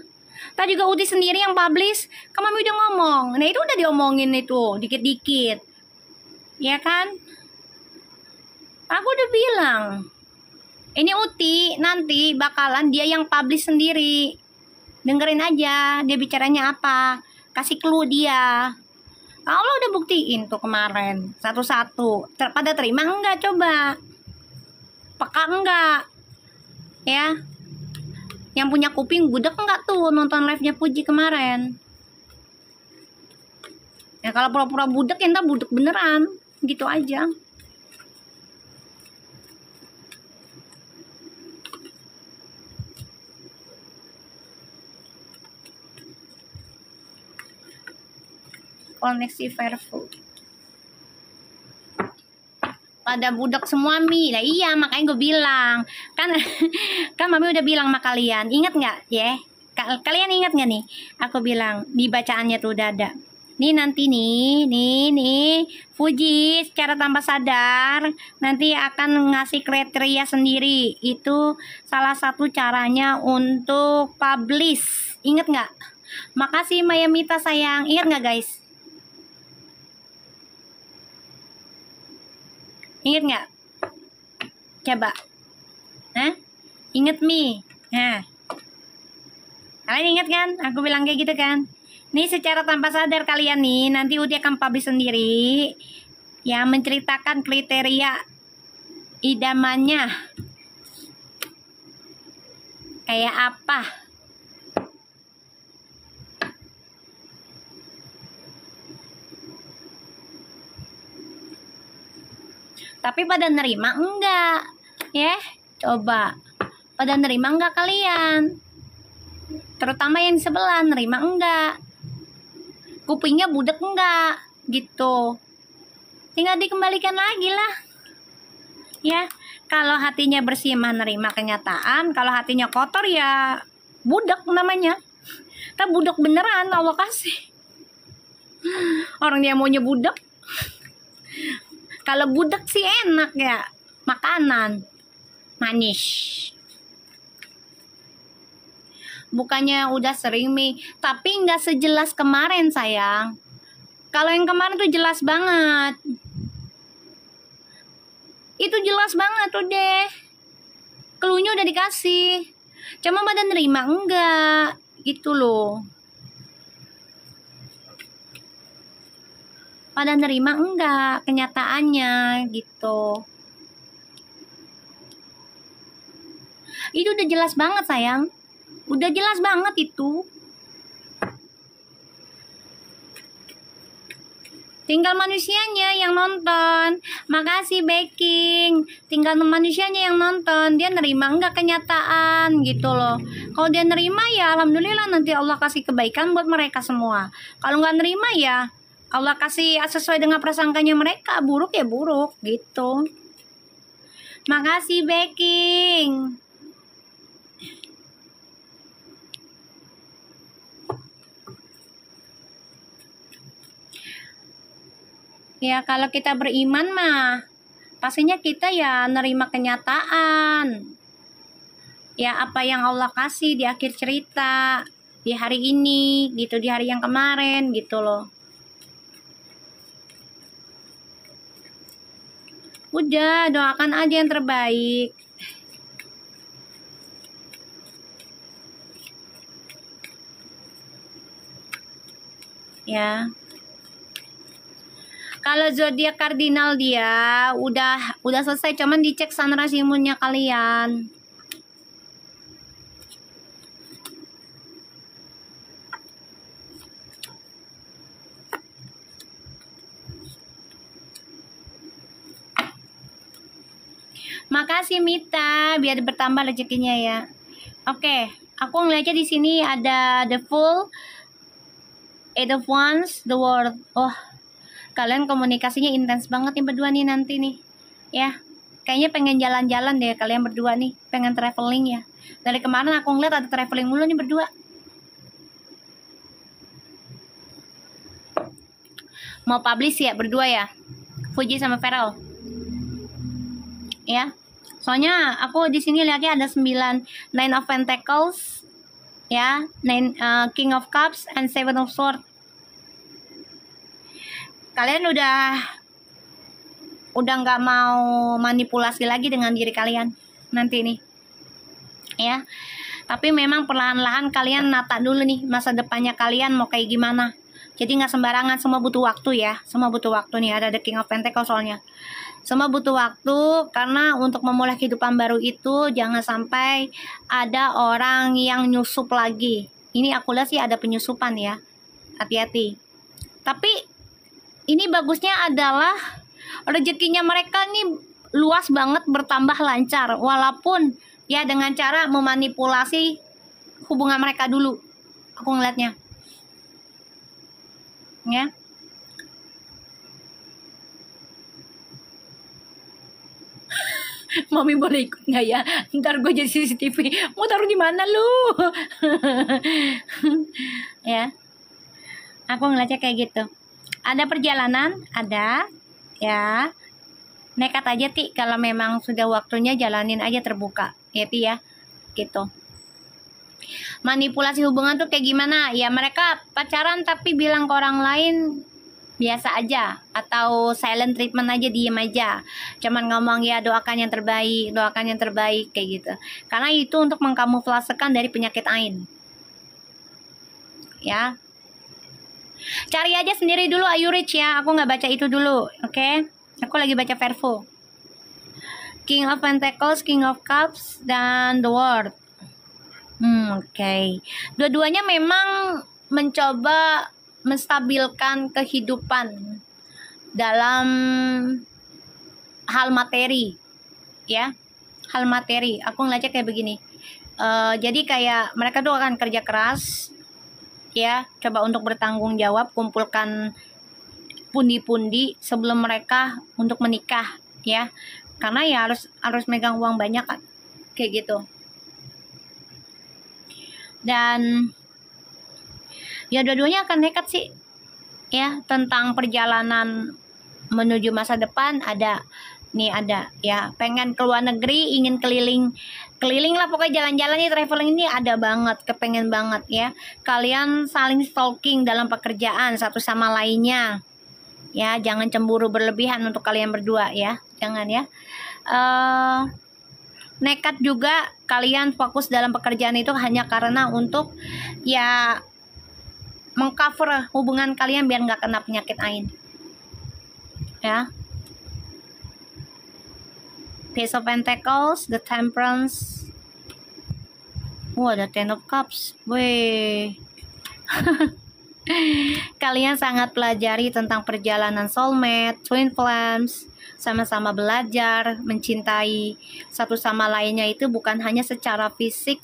Tadi juga Uti sendiri yang publish. Kan Mami udah ngomong. Nah itu udah diomongin itu, dikit-dikit. Ya kan? Aku udah bilang. Ini Uti nanti bakalan dia yang publish sendiri. Dengerin aja dia bicaranya apa. Kasih clue dia. Allah udah buktiin tuh kemarin. Satu-satu. Pada terima enggak coba? Peka enggak? Ya. Yang punya kuping budak enggak tuh nonton live-nya Puji kemarin? Ya kalau pura-pura budak ya entar budak beneran. Gitu aja. Koneksi Fairful. Pada budak semua Mi. Nah iya makanya gue bilang kan Mami udah bilang sama kalian, ingat nggak ya? Kalian ingat nggak nih? Aku bilang di bacaannya tuh udah ada. Nih nanti nih Fuji secara tanpa sadar nanti akan ngasih kriteria sendiri. Itu salah satu caranya untuk publish. Ingat nggak? Makasih Maya Mita sayang. Ingat nggak guys? Ingat nggak? Coba. Ingat Mi? Nah. Kalian ingat kan? Aku bilang kayak gitu kan? Nih secara tanpa sadar kalian nih, nanti Uti akan publish sendiri. Yang menceritakan kriteria idamannya. Kayak apa? Tapi pada nerima enggak? Ya, coba. Pada nerima enggak kalian? Terutama yang di sebelah, nerima enggak? Kupingnya budak enggak? Gitu. Tinggal dikembalikan lagi lah. Ya, kalau hatinya bersih mah nerima kenyataan, kalau hatinya kotor ya budak namanya. Tapi budak beneran Allah kasih. Orang dia maunya budak. Kalau budak sih enak ya, makanan manis. Bukannya udah sering Mi, tapi nggak sejelas kemarin sayang. Kalau yang kemarin tuh jelas banget. Itu jelas banget tuh deh. Cluenya udah dikasih. Cuma pada nerima enggak, gitu loh. Pada nerima enggak kenyataannya gitu. Itu udah jelas banget sayang. Udah jelas banget itu. Tinggal manusianya yang nonton. Makasih Baking. Tinggal manusianya yang nonton. Dia nerima enggak kenyataan gitu loh. Kalau dia nerima ya alhamdulillah nanti Allah kasih kebaikan buat mereka semua. Kalau nggak nerima ya Allah kasih sesuai dengan prasangkanya mereka. Buruk ya buruk gitu. Makasih Baking. Ya kalau kita beriman mah pastinya kita ya nerima kenyataan. Ya apa yang Allah kasih di akhir cerita, di hari ini gitu, di hari yang kemarin gitu loh. Udah, doakan aja yang terbaik. Ya. Kalau zodiak kardinal dia udah selesai, cuman dicek sun rasi moonnya kalian. Makasih Mita, biar bertambah rezekinya ya. Oke, Aku ngeliatnya di sini ada the Fool, Eight of Wands, the World. Oh, kalian komunikasinya intens banget nih berdua nih nanti nih. Ya, kayaknya pengen jalan-jalan deh kalian berdua nih, pengen traveling ya. Dari kemarin aku ngeliat ada traveling mulu nih berdua. Mau publish ya berdua ya, Fuji sama Feral. Ya, soalnya aku di sini lihatnya ada 9 Nine of Pentacles, ya, King of Cups and Seven of Swords. Kalian udah nggak mau manipulasi lagi dengan diri kalian nanti nih, ya. Tapi memang perlahan-lahan kalian nata dulu nih masa depannya kalian mau kayak gimana. Jadi nggak sembarangan, semua butuh waktu ya. Semua butuh waktu nih, ada the King of Pentacles soalnya. Semua butuh waktu karena untuk memulai kehidupan baru itu jangan sampai ada orang yang nyusup lagi. Ini aku lihat sih ada penyusupan ya. Hati-hati. Tapi ini bagusnya adalah rezekinya mereka nih luas banget, bertambah lancar. Walaupun ya dengan cara memanipulasi hubungan mereka dulu. Aku ngeliatnya. Ya. Mami boleh ikut nggak ya? Ntar gue jadi CCTV. Mau taruh di mana lu? Ya. Aku ngeliatnya kayak gitu. Ada perjalanan, ada, ya. Nekat aja Ti, kalau memang sudah waktunya jalanin aja terbuka, ya Ti ya, gitu. Manipulasi hubungan tuh kayak gimana? Ya mereka pacaran tapi bilang ke orang lain biasa aja, atau silent treatment aja, diem aja, cuman ngomong ya doakan yang terbaik kayak gitu. Karena itu untuk mengkamuflasekan dari penyakit ain, ya. Cari aja sendiri dulu Ayu Rich ya, aku nggak baca itu dulu, oke? Aku lagi baca Vervo. King of Pentacles, King of Cups, dan The World. Oke. Dua-duanya memang mencoba menstabilkan kehidupan dalam hal materi, ya. Hal materi. Aku ngeliatnya kayak begini. Jadi kayak mereka tuh akan kerja keras, ya, coba untuk bertanggung jawab, kumpulkan pundi-pundi sebelum mereka untuk menikah, ya, karena ya harus megang uang banyak kan, kayak gitu. Dan ya dua-duanya akan nekat sih, ya, tentang perjalanan menuju masa depan. Ada ya, pengen ke luar negeri, ingin keliling lah, pokoknya jalan-jalan nih, traveling ini ada banget, kepengen banget ya. Kalian saling stalking dalam pekerjaan satu sama lainnya, ya, jangan cemburu berlebihan untuk kalian berdua ya, jangan ya. Nekat juga kalian fokus dalam pekerjaan itu hanya karena untuk ya mengcover hubungan kalian biar nggak kena penyakit ain, ya. Page of Pentacles, the Temperance. Ada Ten of Cups. Weh. Kalian sangat pelajari tentang perjalanan soulmate, twin flames, sama-sama belajar, mencintai satu sama lainnya itu bukan hanya secara fisik,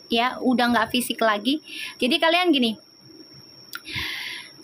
ya, udah nggak fisik lagi. Jadi kalian gini,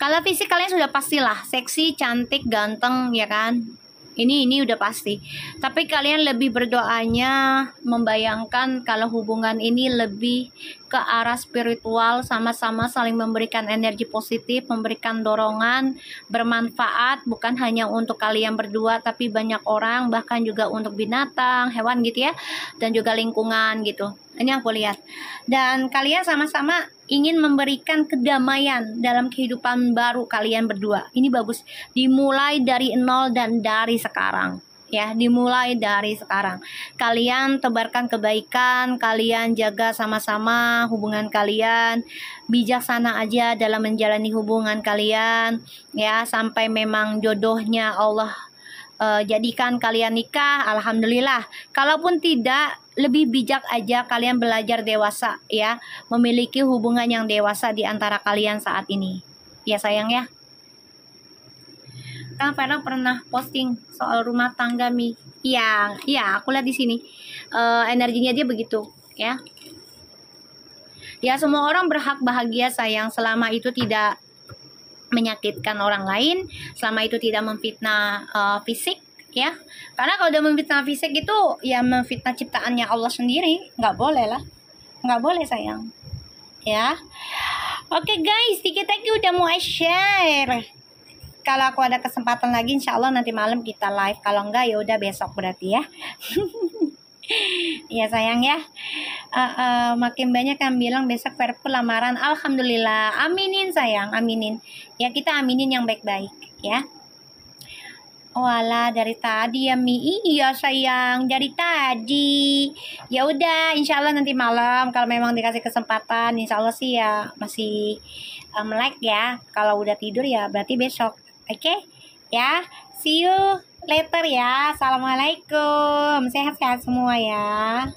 kalau fisik kalian sudah pastilah seksi, cantik, ganteng, ya kan? Ini udah pasti. Tapi kalian lebih berdoanya membayangkan kalau hubungan ini lebih ke arah spiritual, sama-sama saling memberikan energi positif, memberikan dorongan, bermanfaat, bukan hanya untuk kalian berdua, tapi banyak orang, bahkan juga untuk binatang, hewan gitu ya, dan juga lingkungan gitu. Ini aku lihat. Dan kalian sama-sama ingin memberikan kedamaian dalam kehidupan baru kalian berdua. Ini bagus. Dimulai dari nol dan dari sekarang. Ya, dimulai dari sekarang. Kalian tebarkan kebaikan, kalian jaga sama-sama hubungan kalian. Bijaksana aja dalam menjalani hubungan kalian. Ya, sampai memang jodohnya Allah jadikan kalian nikah, alhamdulillah. Kalaupun tidak, lebih bijak aja kalian belajar dewasa ya, memiliki hubungan yang dewasa di antara kalian saat ini. Ya sayang ya. Kan Vera pernah posting soal rumah tangga Mi. Iya, aku lihat di sini. Energinya dia begitu ya. Ya, semua orang berhak bahagia sayang, selama itu tidak menyakitkan orang lain, selama itu tidak memfitnah fisik, ya. Karena kalau udah memfitnah fisik itu ya memfitnah ciptaannya Allah sendiri, nggak boleh lah, nggak boleh sayang, ya. Oke guys, thank you udah mau share. Kalau aku ada kesempatan lagi, insya Allah nanti malam kita live. Kalau enggak ya udah besok berarti ya. Ya sayang ya. Makin banyak yang bilang besok Verpu lamaran. Alhamdulillah. Aminin sayang, aminin. Ya kita aminin yang baik-baik ya. Walah dari tadi ya Mi. Iya sayang, dari tadi. Ya udah, insya Allah nanti malam kalau memang dikasih kesempatan, insya Allah sih ya masih melek ya. Kalau udah tidur ya berarti besok. Oke? Ya. See you later ya. Assalamualaikum. Sehat-sehat semua ya.